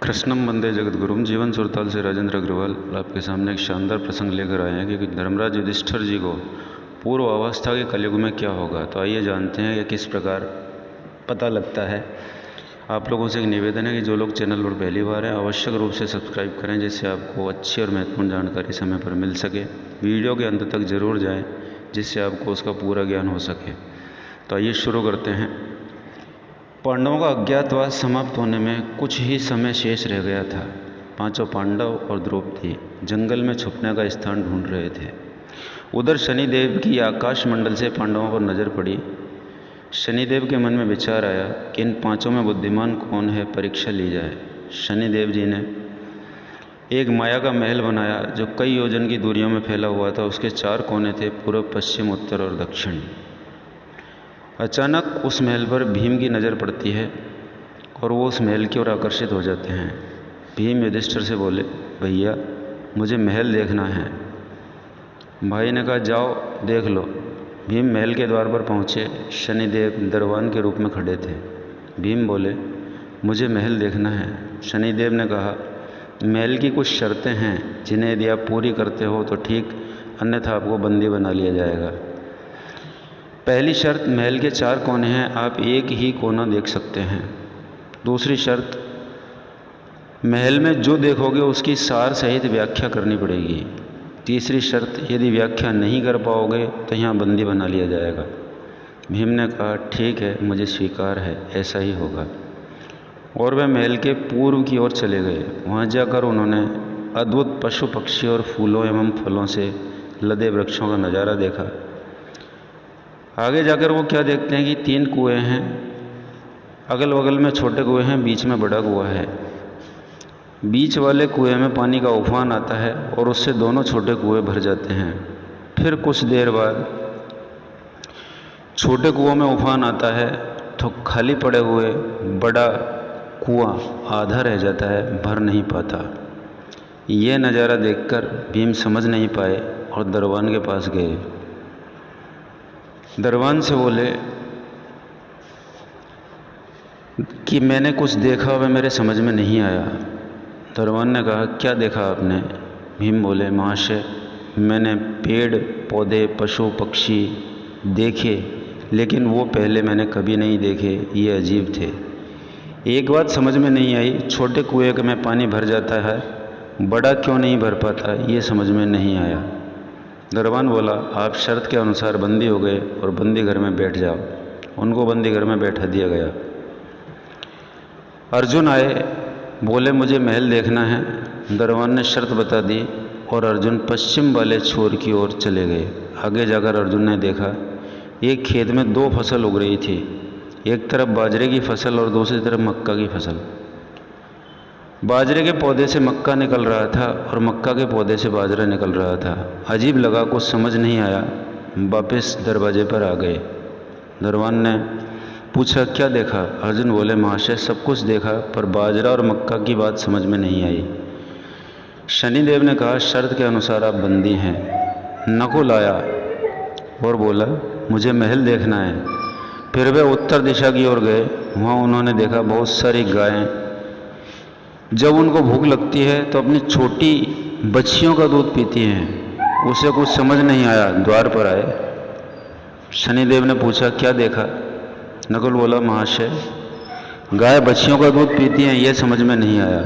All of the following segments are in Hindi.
कृष्णम वंदे जगद्गुरुम। जीवन सुरताल से राजेंद्र अग्रवाल आपके सामने एक शानदार प्रसंग लेकर आए हैं कि धर्मराज युधिष्ठिर जी को पूर्व अवस्था के कलयुग में क्या होगा। तो आइए जानते हैं कि किस प्रकार पता लगता है। आप लोगों से एक निवेदन है कि जो लोग चैनल पर पहली बार हैं आवश्यक रूप से सब्सक्राइब करें, जिससे आपको अच्छी और महत्वपूर्ण जानकारी समय पर मिल सके। वीडियो के अंत तक जरूर जाएँ, जिससे आपको उसका पूरा ज्ञान हो सके। तो आइए शुरू करते हैं। पांडवों का अज्ञातवास समाप्त होने में कुछ ही समय शेष रह गया था। पांचों पांडव और द्रौपदी जंगल में छुपने का स्थान ढूंढ रहे थे। उधर शनिदेव की आकाश मंडल से पांडवों पर नजर पड़ी। शनिदेव के मन में विचार आया कि इन पांचों में बुद्धिमान कौन है, परीक्षा ली जाए। शनिदेव जी ने एक माया का महल बनाया जो कई योजन की दूरियों में फैला हुआ था। उसके 4 कोने थे, पूर्व, पश्चिम, उत्तर और दक्षिण। अचानक उस महल पर भीम की नज़र पड़ती है और वो उस महल की ओर आकर्षित हो जाते हैं। भीम युधिष्ठिर से बोले, भैया मुझे महल देखना है। भाई ने कहा, जाओ देख लो। भीम महल के द्वार पर पहुँचे। शनिदेव दरबान के रूप में खड़े थे। भीम बोले, मुझे महल देखना है। शनिदेव ने कहा, महल की कुछ शर्तें हैं जिन्हें यदि आप पूरी करते हो तो ठीक, अन्यथा आपको बंदी बना लिया जाएगा। पहली शर्त, महल के 4 कोने हैं, आप एक ही कोना देख सकते हैं। दूसरी शर्त, महल में जो देखोगे उसकी सार सहित व्याख्या करनी पड़ेगी। तीसरी शर्त, यदि व्याख्या नहीं कर पाओगे तो यहाँ बंदी बना लिया जाएगा। भीम ने कहा, ठीक है, मुझे स्वीकार है, ऐसा ही होगा। और वे महल के पूर्व की ओर चले गए। वहाँ जाकर उन्होंने अद्भुत पशु पक्षी और फूलों एवं फलों से लदे वृक्षों का नज़ारा देखा। आगे जाकर वो क्या देखते हैं कि 3 कुएं हैं। अगल बगल में छोटे कुएं हैं, बीच में बड़ा कुआं है। बीच वाले कुएं में पानी का उफान आता है और उससे दोनों छोटे कुएं भर जाते हैं। फिर कुछ देर बाद छोटे कुओं में उफान आता है तो खाली पड़े हुए बड़ा कुआं आधा रह जाता है, भर नहीं पाता। ये नज़ारा देखकर भीम समझ नहीं पाए और दरबान के पास गए। दरबान से बोले कि मैंने कुछ देखा, वह मेरे समझ में नहीं आया। दरबान ने कहा, क्या देखा आपने? भीम बोले, महाशय मैंने पेड़ पौधे पशु पक्षी देखे, लेकिन वो पहले मैंने कभी नहीं देखे, ये अजीब थे। एक बात समझ में नहीं आई, छोटे कुएं में पानी भर जाता है, बड़ा क्यों नहीं भर पाता, ये समझ में नहीं आया। दरबान बोला, आप शर्त के अनुसार बंदी हो गए और बंदी घर में बैठ जाओ। उनको बंदी घर में बैठा दिया गया। अर्जुन आए, बोले मुझे महल देखना है। दरबान ने शर्त बता दी और अर्जुन पश्चिम वाले छोर की ओर चले गए। आगे जाकर अर्जुन ने देखा एक खेत में 2 फसल उग रही थी। एक तरफ बाजरे की फसल और दूसरी तरफ मक्का की फसल। बाजरे के पौधे से मक्का निकल रहा था और मक्का के पौधे से बाजरा निकल रहा था। अजीब लगा, कुछ समझ नहीं आया, वापस दरवाजे पर आ गए। दरबान ने पूछा, क्या देखा? अर्जुन बोले, महाशय सब कुछ देखा, पर बाजरा और मक्का की बात समझ में नहीं आई। शनिदेव ने कहा, शर्त के अनुसार आप बंदी हैं। नकुल आया और बोला, मुझे महल देखना है। फिर वे उत्तर दिशा की ओर गए। वहाँ उन्होंने देखा बहुत सारी गायें। जब उनको भूख लगती है तो अपनी छोटी बच्चियों का दूध पीती हैं। उसे कुछ समझ नहीं आया, द्वार पर आए। शनिदेव ने पूछा, क्या देखा? नकुल बोला, महाशय गाय बच्चियों का दूध पीती हैं, यह समझ में नहीं आया।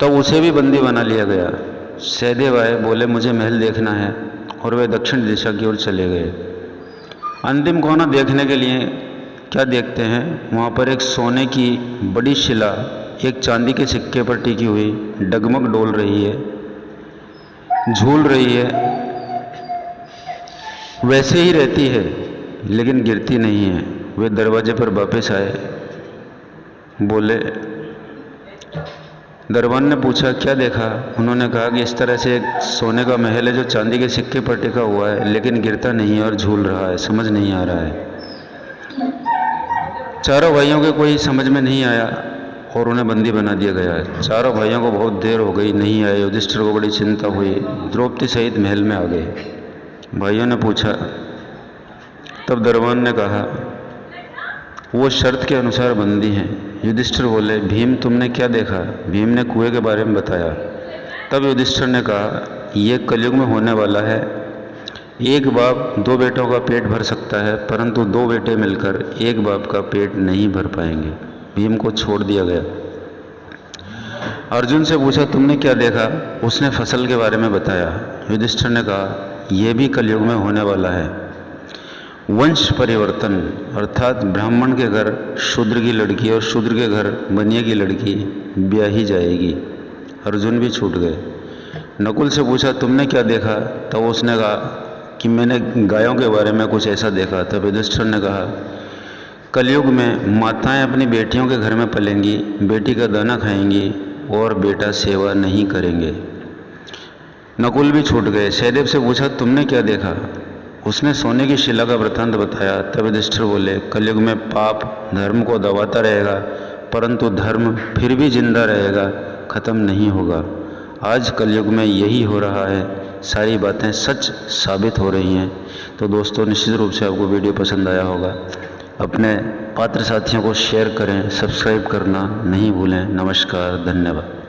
तब उसे भी बंदी बना लिया गया। सहदेव आए, बोले मुझे महल देखना है, और वे दक्षिण दिशा की ओर चले गए। अंतिम कोना देखने के लिए क्या देखते हैं, वहाँ पर एक सोने की बड़ी शिला एक चांदी के सिक्के पर टिकी हुई डगमग डोल रही है, झूल रही है। वैसे ही रहती है लेकिन गिरती नहीं है। वे दरवाजे पर वापस आए। बोले, दरबान ने पूछा, क्या देखा? उन्होंने कहा कि इस तरह से एक सोने का महल है जो चांदी के सिक्के पर टिका हुआ है, लेकिन गिरता नहीं है और झूल रहा है, समझ नहीं आ रहा है। चारों भाइयों के कोई समझ में नहीं आया और उन्हें बंदी बना दिया गया। चारों भाइयों को बहुत देर हो गई, नहीं आए। युधिष्ठिर को बड़ी चिंता हुई। द्रौपदी सहित महल में आ गए। भाइयों ने पूछा, तब दरबान ने कहा वो शर्त के अनुसार बंदी हैं। युधिष्ठिर बोले, भीम तुमने क्या देखा? भीम ने कुएं के बारे में बताया। तब युधिष्ठिर ने कहा, ये कलयुग में होने वाला है। एक बाप दो बेटों का पेट भर सकता है, परंतु दो बेटे मिलकर एक बाप का पेट नहीं भर पाएंगे। भीम को छोड़ दिया गया। अर्जुन से पूछा, तुमने क्या देखा? उसने फसल के बारे में बताया। युधिष्ठिर ने कहा, यह भी कलयुग में होने वाला है। वंश परिवर्तन, अर्थात ब्राह्मण के घर शूद्र की लड़की और शूद्र के घर बनिया की लड़की ब्याही जाएगी। अर्जुन भी छूट गए। नकुल से पूछा, तुमने क्या देखा? तब उसने कहा कि मैंने गायों के बारे में कुछ ऐसा देखा। तब युधिष्ठिर ने कहा, कलयुग में माताएं अपनी बेटियों के घर में पलेंगी, बेटी का दाना खाएंगी और बेटा सेवा नहीं करेंगे। नकुल भी छूट गए। सहदेव से पूछा, तुमने क्या देखा? उसने सोने की शिला का वृत्तांत बताया। तब युधिष्ठिर बोले, कलयुग में पाप धर्म को दबाता रहेगा, परंतु धर्म फिर भी जिंदा रहेगा, खत्म नहीं होगा। आज कलयुग में यही हो रहा है, सारी बातें सच साबित हो रही हैं। तो दोस्तों, निश्चित रूप से आपको वीडियो पसंद आया होगा। अपने पात्र साथियों को शेयर करें, सब्सक्राइब करना नहीं भूलें। नमस्कार, धन्यवाद।